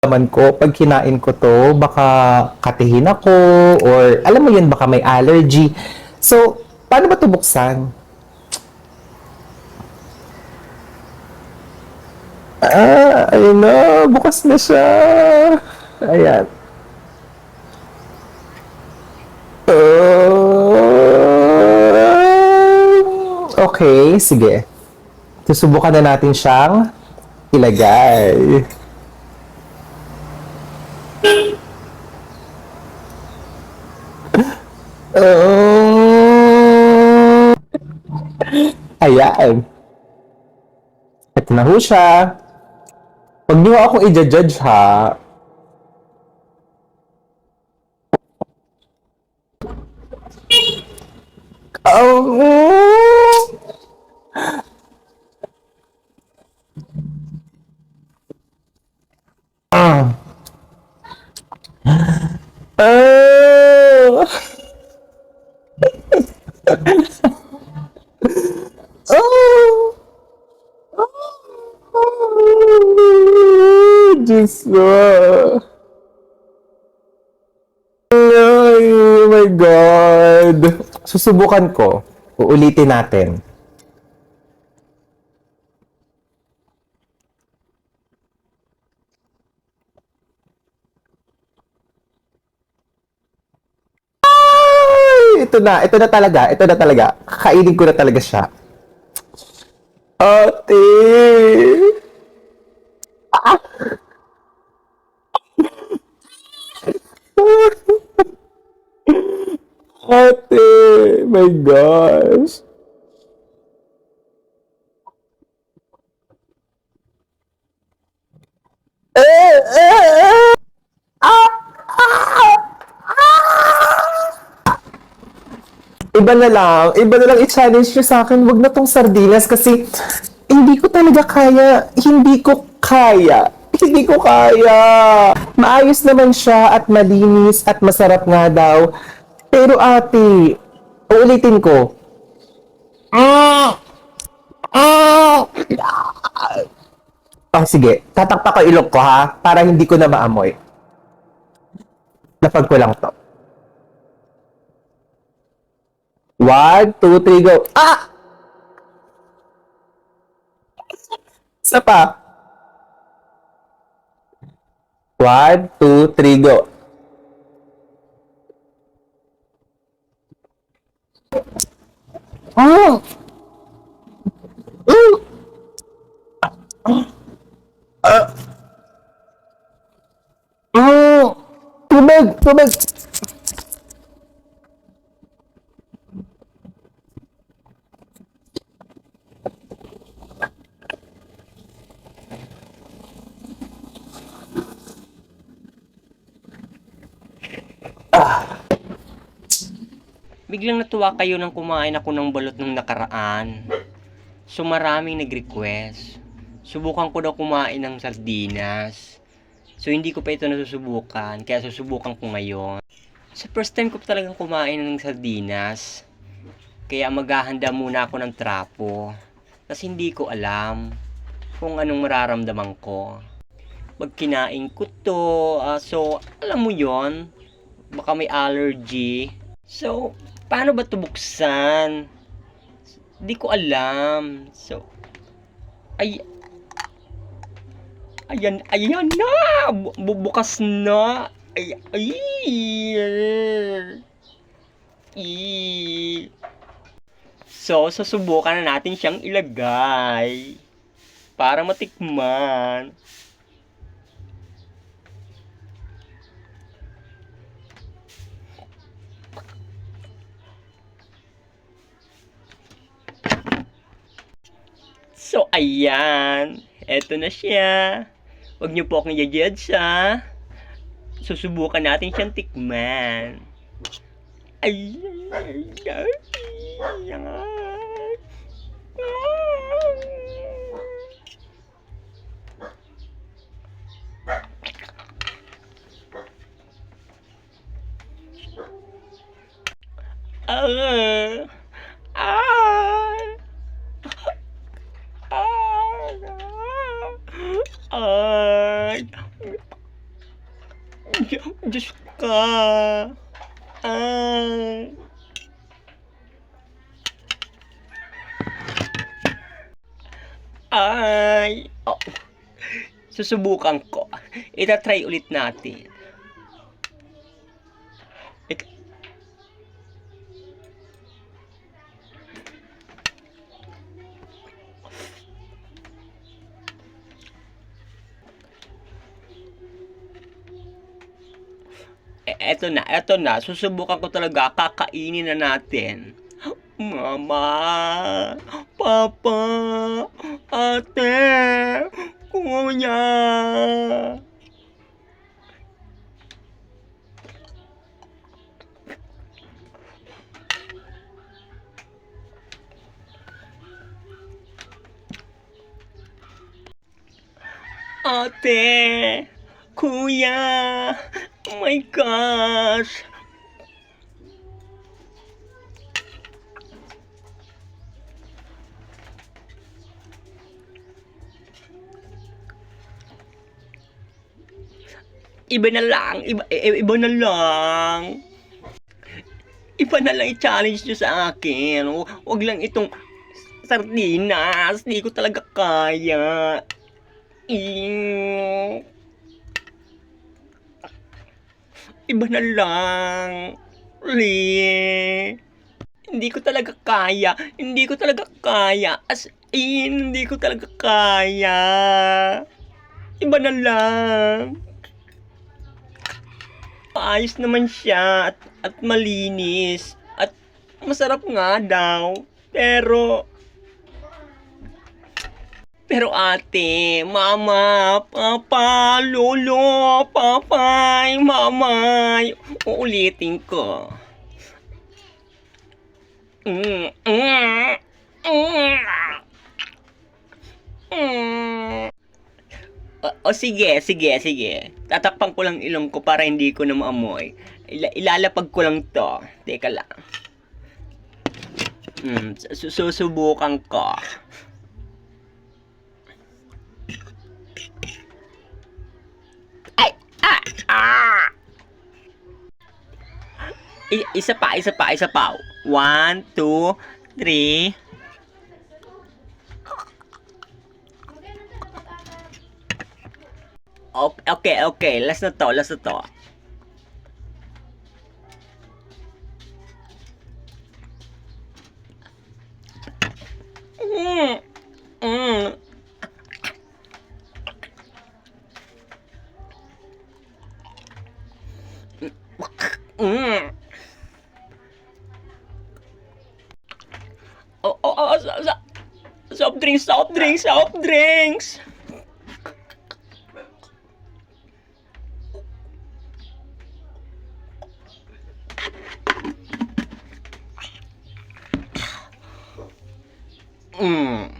naman ko, pag kinain ko to, baka katihin ako, or alam mo yun, baka may allergy. So, paano ba ito buksan? Ayun na, bukas na siya. Ayan. Okay, sige. Susubukan na natin siyang ilagay. Ayan. Ito na ho siya. Huwag niyo ako i-judge ha. Oh. Ah. Oh. Oh. Diyos ko. Ay, oh my God. Susubukan ko. Uulitin natin. Ay, ito na talaga, ito na talaga. Kakainin ko na talaga siya. Ate! Ah! Ate! My gosh! Eh! Eh! Ah! Iba na lang i-challenge nyo sa akin, wag na tong sardinas kasi hindi ko talaga kaya, hindi ko kaya. Maayos naman siya at malinis at masarap nga daw. Pero ate, uulitin ko. Ah! Ah! Oh, sige, tatakpa ko ilong ko ha, para hindi ko na maamoy. Lapag ko lang to. 1, 2, 3, go. Ah! Isa pa. 1, 2, 3, go. Oh! Oh! Oh! Tubig! Tubig! Biglang natuwa kayo nang kumain ako ng balot nung nakaraan. So maraming nag-request. Subukan ko daw kumain ng sardinas. So hindi ko pa ito nasusubukan, kaya susubukan ko ngayon. Sa first time ko pa talagang kumain ng sardinas. Kaya maghahanda muna ako ng trapo. Kasi hindi ko alam kung anong mararamdaman ko. Pag kinain ko to, so alam mo yon, baka may allergy. So, paano ba ito buksan? Di ko alam. So, ay, ayan na! Bubukas na! Ay, ay. So, susubukan na natin siyang ilagay para matikman. So, ayan. Eto na siya. Huwag niyo po akong i-judge, ha. Susubukan natin siyang tikman. Ay, ay, ay, ay. Ah, ah. Ay, Diyos ka. Ah. Ay. Oh. Susubukan ko. Ita-try ulit natin. Ik- eto na. Susubukan ko talaga. Kakainin na natin. Mama, Papa, Ate, Kuya. Ate, Kuya, oh my gosh. Iba na lang, iba na lang. Iba na lang i-challenge nyo sa akin. Huwag lang itong sardinas. Di ko talaga kaya. Ew. Iba na lang. Really? Hindi ko talaga kaya. Hindi ko talaga kaya. As in, hindi ko talaga kaya. Iba na lang. Maayos naman siya at malinis. At masarap nga daw. Pero ate, mama, papa, lolo, papay, mamay. Uulitin ko. Mm, mm, mm, mm. O sige. Tatakpan ko lang ilong ko para hindi ko na maamoy. Ilalapag ko lang to. Teka lang. Susubukan ko. Ay! Ah! Isa pa. 1, 2, 3. Okay. Last na to. Mm. Mm. Mm. Soft drinks. Mm.